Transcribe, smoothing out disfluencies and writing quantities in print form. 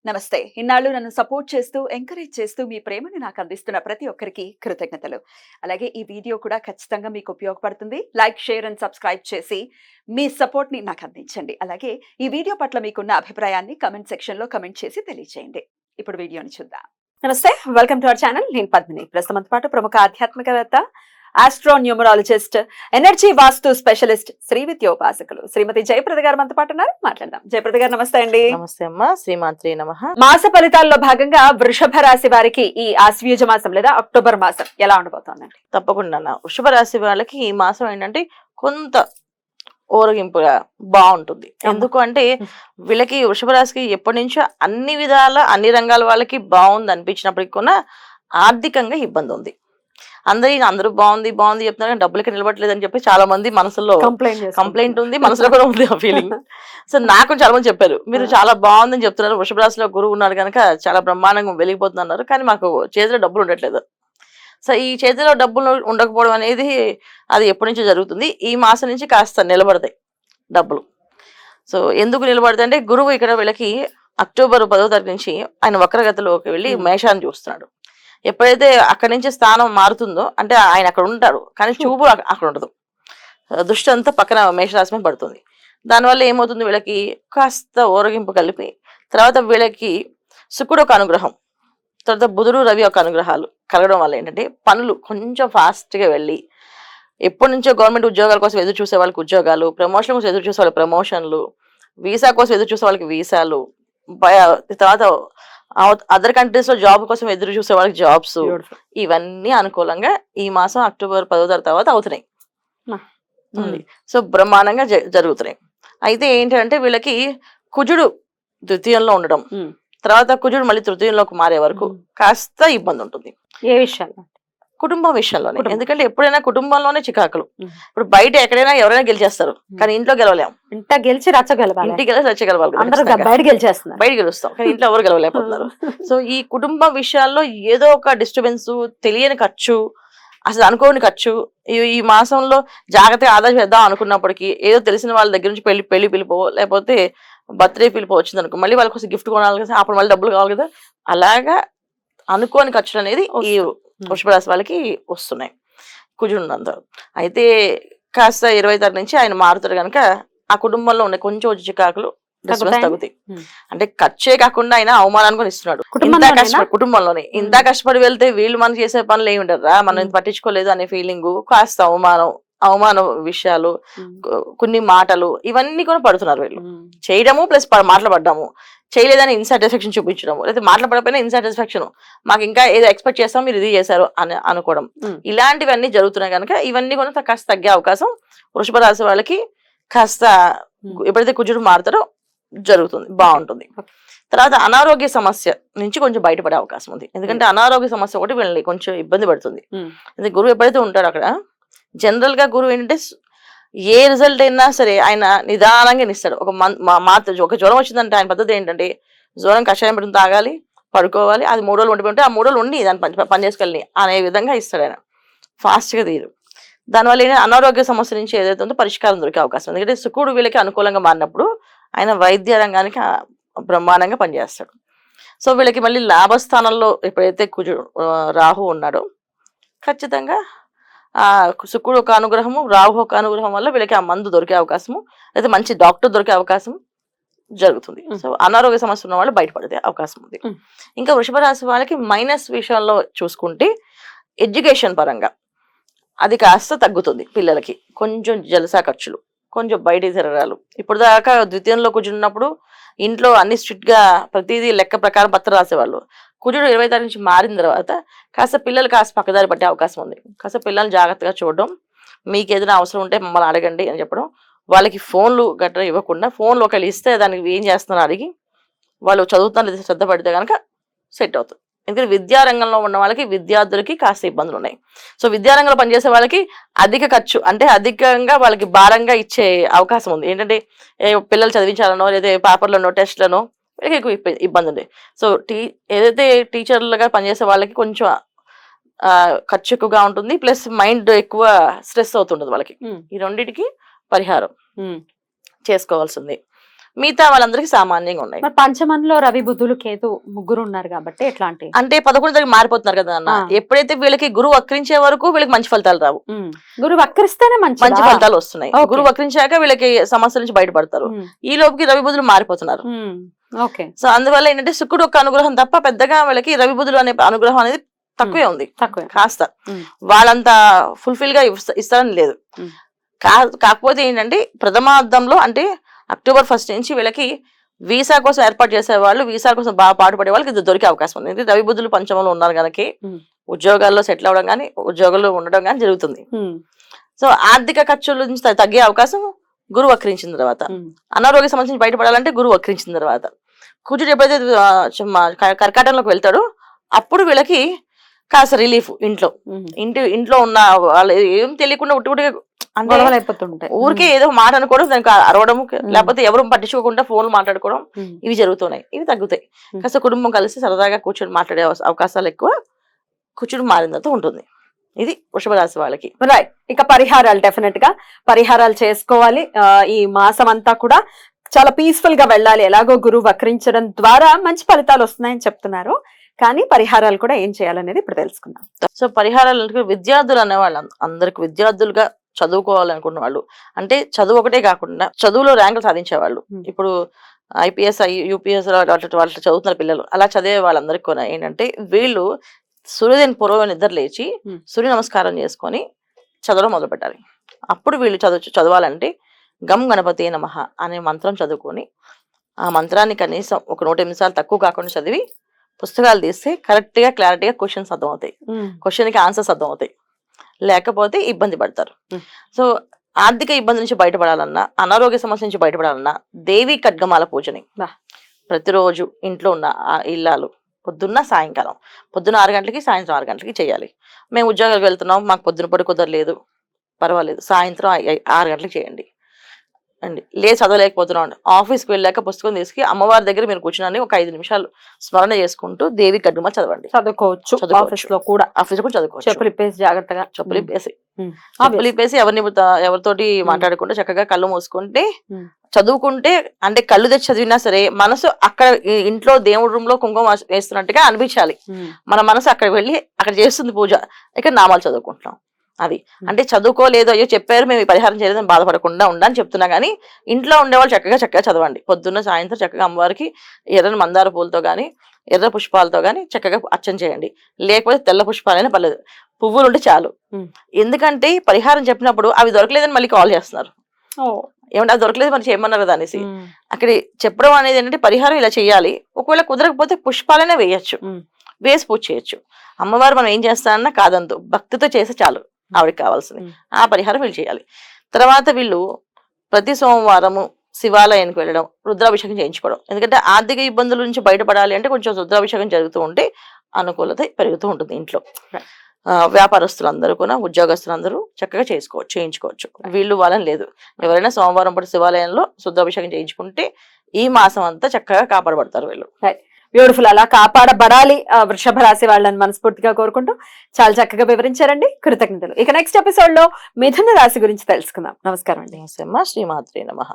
నమస్తే. ఇన్నాళ్ళు నన్ను సపోర్ట్ చేస్తూ, ఎంకరేజ్ చేస్తూ మీ ప్రేమని నాకు అందిస్తున్న ప్రతి ఒక్కరికి కృతజ్ఞతలు. అలాగే ఈ వీడియో కూడా ఖచ్చితంగా మీకు ఉపయోగపడుతుంది. లైక్, షేర్ అండ్ సబ్స్క్రైబ్ చేసి మీ సపోర్ట్‌ని నాకు అందించండి. అలాగే ఈ వీడియో పట్ల మీకున్న అభిప్రాయాన్ని కామెంట్ సెక్షన్‌లో కామెంట్ చేసి తెలియజేయండి. ఇప్పుడు వీడియోని చూద్దాం. నమస్తే. Welcome to our channel. నేను పద్మిని. ప్రస్తుతంతో పాటు ప్రముఖ ఆధ్యాత్మికవేత్త, ఆస్ట్రోన్యూమరాలజిస్ట్, ఎనర్జీ వాస్తు స్పెషలిస్ట్, శ్రీ విద్యోపాసకులు శ్రీమతి జయప్రద గారు మనతో పాటు ఉన్నారు. మాట్లాడదాం. జయప్రద గారు నమస్తే అండి. నమస్తే అమ్మా. శ్రీమాత్రే నమః. మాస ఫలితాల్లో భాగంగా వృషభ రాశి వారికి ఈ ఆశ్వయుజ మాసం లేదా అక్టోబర్ మాసం ఎలా ఉండబోతోందండి? తప్పకుండా వృషభ రాశి వాళ్ళకి ఈ మాసం ఏంటంటే కొంత ఓరగింపుగా బాగుంటుంది. ఎందుకు అంటే వీళ్ళకి వృషభ రాశికి ఎప్పటి నుంచో అన్ని విధాల అన్ని రంగాల వాళ్ళకి బాగుంది అనిపించినప్పటికీ కూడా ఆర్థికంగా ఇబ్బంది ఉంది. అందరూ బాగుంది బాగుంది చెప్తున్నారు కానీ డబ్బులకి నిలబడలేదు అని చెప్పి చాలా మంది మనసులో కంప్లైంట్ ఉంది, మనసులో కూడా ఉంది ఆ ఫీలింగ్. సో నాకు చాలా మంది చెప్పారు, మీరు చాలా బాగుందని చెప్తున్నారు, వృషభ రాశిలో గురువు ఉన్నారు కనుక చాలా బ్రహ్మాండంగా వెలిగిపోతున్నారు, కానీ మాకు చేతిలో డబ్బులు ఉండట్లేదు. సో ఈ చేతిలో డబ్బులు ఉండకపోవడం అనేది అది ఎప్పటి నుంచో జరుగుతుంది. ఈ మాసం నుంచి కాస్త నిలబడతాయి డబ్బులు. సో ఎందుకు నిలబడతాయి అంటే గురువు ఇక్కడ వీళ్ళకి అక్టోబర్ 10వ తారీఖు నుంచి ఆయన వక్రగతిలోకి వెళ్ళి మేషాన్ని చూస్తున్నాడు. ఎప్పుడైతే అక్కడి నుంచి స్థానం మారుతుందో అంటే ఆయన అక్కడ ఉంటాడు కానీ చూపు అక్కడ ఉండదు, దృష్టి అంతా పక్కన మేషరాశి మీద పడుతుంది. దానివల్ల ఏమవుతుంది, వీళ్ళకి కాస్త ఓరగింపు కలిపి తర్వాత వీళ్ళకి శుక్రుడు ఒక అనుగ్రహం, తర్వాత బుధుడు రవి ఒక అనుగ్రహాలు కలగడం వల్ల ఏంటంటే పనులు కొంచెం ఫాస్ట్గా వెళ్ళి ఎప్పటి నుంచో గవర్నమెంట్ ఉద్యోగాల కోసం ఎదురు చూసే వాళ్ళకి ఉద్యోగాలు, ప్రమోషన్ కోసం ఎదురు చూసే వాళ్ళకి ప్రమోషన్లు, వీసా కోసం ఎదురు చూసే వాళ్ళకి వీసాలు, తర్వాత అదర్ కంట్రీస్ లో జాబ్ కోసం ఎదురు చూసే వాళ్ళకి జాబ్స్, ఇవన్నీ అనుకూలంగా ఈ మాసం అక్టోబర్ 10వ తారీఖు తర్వాత అవుతున్నాయి. సో బ్రహ్మాండంగా జరుగుతున్నాయి. అయితే ఏంటంటే వీళ్ళకి కుజుడు ద్వితీయంలో ఉండడం, తర్వాత కుజుడు మళ్ళీ తృతీయంలోకి మారే వరకు కాస్త ఇబ్బంది ఉంటుంది. ఏ విషయాల్లో? కుటుంబం విషయంలోనే. ఎందుకంటే ఎప్పుడైనా కుటుంబంలోనే చికాకులు. ఇప్పుడు బయట ఎక్కడైనా ఎవరైనా గెలిచేస్తారు కానీ ఇంట్లో గెలవలేము. ఇంటికి గెలిచి రచ్చగలవాలి, ఇంటికి గెలిచి రచ్చగలవాలి, బయట గెలుస్తాం కానీ ఇంట్లో ఎవరు గెలవలేకపోతున్నారు. సో ఈ కుటుంబ విషయాల్లో ఏదో ఒక డిస్టర్బెన్స్, తెలియని ఖర్చు, అసలు అనుకోని ఖర్చు ఈ మాసంలో జాగ్రత్తగా ఆదా చేద్దాం అనుకున్నప్పటికీ ఏదో తెలిసిన వాళ్ళ దగ్గర నుంచి పెళ్లి పిలిపో లేకపోతే బర్త్డే పిలిపో వచ్చింది అనుకో, మళ్ళీ వాళ్ళ కోసం గిఫ్ట్ కొనాలి కదా, అప్పుడు మళ్ళీ డబ్బులు కావాలి కదా, అలాగా అనుకోని ఖర్చులు అనేది ఈ వృషభ రాశి వాళ్ళకి వస్తున్నాయి కుజుడు. అయితే కాస్త 20వ తారీఖు నుంచి ఆయన మారుతారు కనుక ఆ కుటుంబంలో ఉన్న కొంచెం చికాకులు తగ్గుతాయి. అంటే ఖర్చే కాకుండా ఆయన అవమానాన్ని కూడా ఇస్తున్నాడు కుటుంబంలోనే. ఇంత కష్టపడి వెళ్తే వీళ్ళు మనం చేసే పనులు ఏమి ఉండరా, మనం పట్టించుకోలేదు అనే ఫీలింగ్, కాస్త అవమాన విషయాలు, కొన్ని మాటలు, ఇవన్నీ కూడా పడుతున్నారు వీళ్ళు. చేయడము ప్లస్ మాట్లాడము, చేయలేదని ఇన్సాటిస్ఫాక్షన్ చూపించడము, లేదా మాట్లాడకపోయినా ఇన్సాటిస్ఫాక్షన్, మాకు ఇంకా ఏదో ఎక్స్పెక్ట్ చేస్తాం మీరు ఇది చేశారు అని అనుకోవడం, ఇలాంటివన్నీ జరుగుతున్నాయి కనుక ఇవన్నీ కూడా కాస్త తగ్గే అవకాశం వృషభ రాశి వాళ్ళకి కాస్త ఎప్పుడైతే కుజుడు మారుతారో జరుగుతుంది, బాగుంటుంది. తర్వాత అనారోగ్య సమస్య నుంచి కొంచెం బయటపడే అవకాశం ఉంది. ఎందుకంటే అనారోగ్య సమస్య ఒకటి వీళ్ళని కొంచెం ఇబ్బంది పడుతుంది. గురువు ఎప్పుడైతే ఉంటారో అక్కడ జనరల్ గా గురువు ఏంటంటే ఏ రిజల్ట్ అయినా సరే ఆయన నిదానంగా ఇస్తాడు. ఒక జ్వరం వచ్చిందంటే ఆయన పద్ధతి ఏంటంటే జ్వరం కషాయం పెట్టుకుని తాగాలి, పడుకోవాలి, అది 3 రోజులు ఉండిపోతే ఆ 3 రోజులు ఉండి దాన్ని పని చేసుకెళ్ళి అనే విధంగా ఇస్తాడు ఆయన, ఫాస్ట్గా తీరు. దానివల్ల ఏంటంటే అనారోగ్య సమస్య నుంచి ఏదైతే ఉందో పరిష్కారం దొరికే అవకాశం. ఎందుకంటే శుక్రుడు వీళ్ళకి అనుకూలంగా మారినప్పుడు ఆయన వైద్య రంగానికి బ్రహ్మాండంగా పనిచేస్తాడు. సో వీళ్ళకి మళ్ళీ లాభస్థానంలో ఎప్పుడైతే రాహు ఉన్నాడో ఖచ్చితంగా ఆ శుక్రుడు ఒక అనుగ్రహము, రాహు ఒక అనుగ్రహం వల్ల వీళ్ళకి ఆ మందు దొరికే అవకాశము, లేదా మంచి డాక్టర్ దొరికే అవకాశం జరుగుతుంది. సో అనారోగ్య సమస్య ఉన్న వాళ్ళు బయటపడే అవకాశం ఉంది. ఇంకా వృషభ రాశి వాళ్ళకి మైనస్ విషయాల్లో చూసుకుంటే ఎడ్యుకేషన్ పరంగా అది కాస్త తగ్గుతుంది. పిల్లలకి కొంచెం జలసా ఖర్చులు, కొంచెం బయట తిరగాలు. ఇప్పుడు దాకా ద్వితీయంలో కూర్చున్నప్పుడు ఇంట్లో అన్ని స్ట్రిక్ట్ గా ప్రతిదీ లెక్క ప్రకారం పత్రం రాసేవాళ్ళు. కుజుడు 20వ తారీఖు నుంచి మారిన తర్వాత కాస్త పిల్లలు కాస్త పక్కదారి పట్టే అవకాశం ఉంది. కాస్త పిల్లల్ని జాగ్రత్తగా చూడడం, మీకు ఏదైనా అవసరం ఉంటే మమ్మల్ని అడగండి అని చెప్పడం, వాళ్ళకి ఫోన్లు గట్రా ఇవ్వకుండా, ఫోన్లు ఒకళ్ళు ఇస్తే దానికి ఏం చేస్తున్నారు అడిగి వాళ్ళు చదువుతున్నారు శ్రద్ధ పడితే కనుక సెట్ అవుతుంది. ఎందుకంటే విద్యారంగంలో ఉన్న వాళ్ళకి విద్యార్థులకి కాస్త ఇబ్బందులు ఉన్నాయి. సో విద్యారంగంలో పనిచేసే వాళ్ళకి అధిక ఖర్చు, అంటే అధికంగా వాళ్ళకి భారంగా ఇచ్చే అవకాశం ఉంది. ఏంటంటే పిల్లలు చదివించాలనో లేదా పేపర్లనో టెస్ట్లనో వీళ్ళకి ఎక్కువ ఇబ్బంది ఉంది. సో ఏదైతే టీచర్లుగా పనిచేసే వాళ్ళకి కొంచెం ఖర్చు ఎక్కువగా ఉంటుంది, ప్లస్ మైండ్ ఎక్కువ స్ట్రెస్ అవుతుంటుంది వాళ్ళకి. ఈ రెండింటికి పరిహారం చేసుకోవాల్సింది. మిగతా వాళ్ళందరికీ సామాన్యంగా ఉన్నాయి. మరి పంచమంలో రవి బుధులు కేతు ముగ్గురు ఉన్నారు కాబట్టి ఎట్లాంటి అంటే 11 దగ్గర మారిపోతున్నారు కదా అన్న. ఎప్పుడైతే వీళ్ళకి గురువు వక్రించే వరకు వీళ్ళకి మంచి ఫలితాలు రావు. గురువు వక్రిస్తేనే మంచి ఫలితాలు వస్తున్నాయి. గురువు వక్రించాక వీళ్ళకి సమస్యల నుంచి బయటపడతారు. ఈ లోపుకి రవి బుధులు మారిపోతున్నారు. సో అందువల్ల ఏంటంటే శుక్రుడు ఒక అనుగ్రహం తప్ప పెద్దగా వీళ్ళకి రవి బుధులు అనే అనుగ్రహం అనేది తక్కువే ఉంది. కాస్త వాళ్ళంతా ఫుల్ఫిల్ గా ఇస్తారని లేదు. కాకపోతే ఏంటంటే ప్రథమార్థంలో అంటే అక్టోబర్ 1 నుంచి వీళ్ళకి వీసా కోసం ఏర్పాటు చేసే వాళ్ళు, వీసా కోసం బాగా పాటుపడే వాళ్ళకి ఇది దొరికే అవకాశం ఉంది. ఎందుకంటే రవి బుధులు పంచమంలో ఉన్నారు కనుక ఉద్యోగాల్లో సెటిల్ అవ్వడం కానీ ఉద్యోగాల్లో ఉండడం కానీ జరుగుతుంది. సో ఆర్థిక ఖర్చుల నుంచి తగ్గే అవకాశం గురువు వక్రించిన తర్వాత, అనారోగ్య సమస్య నుంచి బయటపడాలంటే గురువు వక్రించిన తర్వాత, కుజుడు ఎప్పుడైతే కర్కాటంలోకి వెళ్తాడో అప్పుడు వీళ్ళకి కాస్త రిలీఫ్. ఇంట్లో ఉన్న వాళ్ళు ఏం తెలియకుండా ఉట్టుగా అంటే ఊరికే ఏదో మాట అనుకోవడం, దానికి అరవడం, లేకపోతే ఎవరు పట్టించుకోకుండా ఫోన్లు మాట్లాడుకోవడం, ఇవి జరుగుతున్నాయి. ఇవి తగ్గుతాయి. కాస్త కుటుంబం కలిసి సరదాగా కూర్చొని మాట్లాడే అవకాశాలు ఎక్కువ కుజుడు మారినంత ఉంటుంది. ఇది వృషభ రాశి వాళ్ళకి. రైట్. ఇక పరిహారాలు డెఫినెట్ గా పరిహారాలు చేసుకోవాలి. ఈ మాసం అంతా కూడా చాలా పీస్ఫుల్ గా వెళ్ళాలి. ఎలాగో గురువు వక్రించడం ద్వారా మంచి ఫలితాలు వస్తున్నాయని చెప్తున్నారు. కానీ పరిహారాలు కూడా ఏం చేయాలనేది ఇప్పుడు తెలుసుకుందాం. సో పరిహారాలు విద్యార్థులు అనేవాళ్ళు అందరికి విద్యార్థులుగా చదువుకోవాలనుకున్న వాళ్ళు, అంటే చదువు ఒకటే కాకుండా చదువులో ర్యాంకులు సాధించేవాళ్ళు, ఇప్పుడు IPS UPS వాళ్ళు చదువుతున్న పిల్లలు, అలా చదివే వాళ్ళందరికీ కూడా ఏంటంటే వీళ్ళు సూర్యోదయం పూర్వం నిద్ర లేచి సూర్య నమస్కారం చేసుకొని చదవడం మొదలు పెట్టాలి. అప్పుడు వీళ్ళు చదవాలంటే గం గణపతి నమః అనే మంత్రం చదువుకొని ఆ మంత్రాన్ని కనీసం ఒక 100 నిమిషాలు తక్కువ కాకుండా చదివి పుస్తకాలు తీస్తే కరెక్ట్ గా క్లారిటీగా క్వశ్చన్స్ అర్థమవుతాయి, క్వశ్చన్కి ఆన్సర్స్ అర్థమవుతాయి. లేకపోతే ఇబ్బంది పడతారు. సో ఆర్థిక ఇబ్బంది నుంచి బయటపడాలన్నా, అనారోగ్య సమస్య నుంచి బయటపడాలన్నా దేవి ఖడ్గమాల పూజని ప్రతిరోజు ఇంట్లో ఉన్న ఇల్లాలు పొద్దున్న సాయంకాలం, పొద్దున్న 6 గంటలకి సాయంత్రం 6 గంటలకి చేయాలి. మేము ఉద్యోగాలకు వెళ్తున్నాం, మాకు పొద్దున పడి కుదరలేదు, పర్వాలేదు, సాయంత్రం 6 గంటలకు చేయండి అండి. చదవలేకపోతున్నాం, ఆఫీస్కి వెళ్ళాక పుస్తకం తీసుకు అమ్మవారి దగ్గర మీరు కూర్చుని ఒక 5 నిమిషాలు స్మరణ చేసుకుంటూ దేవి ఖడ్గమాల చదవండి. చదువుకోవచ్చు. ఆఫీస్ లో కూడా చదువుకోవచ్చు. చెప్పులు ఇప్పేసి జాగ్రత్తగా చెప్పులు ఇప్పేసి ఎవరితోటి మాట్లాడకుండా చక్కగా కళ్ళు మూసుకుంటే చదువుకుంటే, అంటే కళ్ళు తెచ్చి చదివినా సరే మనసు అక్కడ ఇంట్లో దేవుడి రూమ్ లో కుంకుమ వేస్తున్నట్టుగా అనిపించాలి. మన మనసు అక్కడ వెళ్ళి అక్కడ చేస్తుంది పూజ, ఇక్కడ నామాలు చదువుకుంటున్నాం. అది అంటే చదువుకోలేదు, అయ్యో చెప్పారు మేము ఈ పరిహారం చేయలేదని బాధపడకుండా ఉండని చెప్తున్నా. కానీ ఇంట్లో ఉండేవాళ్ళు చక్కగా చదవండి. పొద్దున్న సాయంత్రం చక్కగా అమ్మవారికి ఎర్రని మందార పూలతో కానీ ఎర్ర పుష్పాలతో కానీ చక్కగా అర్చన చేయండి. లేకపోతే తెల్ల పుష్పాలైనా పర్లేదు, పువ్వులు ఉంటే చాలు. ఎందుకంటే పరిహారం చెప్పినప్పుడు అవి దొరకలేదని మళ్ళీ కాల్ చేస్తున్నారు, ఏమంటే అది దొరకలేదు మరి చేయమన్నారు కదా అనేసి. అక్కడ చెప్పడం అనేది ఏంటంటే పరిహారం ఇలా చేయాలి, ఒకవేళ కుదరకపోతే పుష్పాలనే వేయచ్చు, వేసి పూజ చేయొచ్చు. అమ్మవారు మనం ఏం చేస్తానన్నా కాదందు, భక్తితో చేస్తే చాలు ఆవిడకి కావాల్సింది. ఆ పరిహారం వీళ్ళు చేయాలి. తర్వాత వీళ్ళు ప్రతి సోమవారము శివాలయానికి వెళ్ళడం, రుద్రాభిషేకం చేయించుకోవడం. ఎందుకంటే ఆర్థిక ఇబ్బందుల నుంచి బయటపడాలి అంటే కొంచెం రుద్రాభిషేకం జరుగుతూ ఉంటే అనుకూలత పెరుగుతూ ఉంటుంది ఇంట్లో. వ్యాపారస్తులందరూ కూడా, ఉద్యోగస్తులందరూ చక్కగా చేయించుకోవచ్చు. వీళ్ళు వాళ్ళని లేదు, ఎవరైనా సోమవారం పాటు శివాలయంలో రుద్రాభిషేకం చేయించుకుంటే ఈ మాసం అంతా చక్కగా కాపాడబడతారు వీళ్ళు. బ్యూటిఫుల్. అలా కాపాడబడాలి వృషభ రాశి వాళ్ళని మనస్ఫూర్తిగా కోరుకుంటూ చాలా చక్కగా వివరించారండి. కృతజ్ఞతలు. ఇక నెక్స్ట్ ఎపిసోడ్ లో మిథున రాశి గురించి తెలుసుకుందాం. నమస్కారం అండి. శ్రీమాత్రే నమః.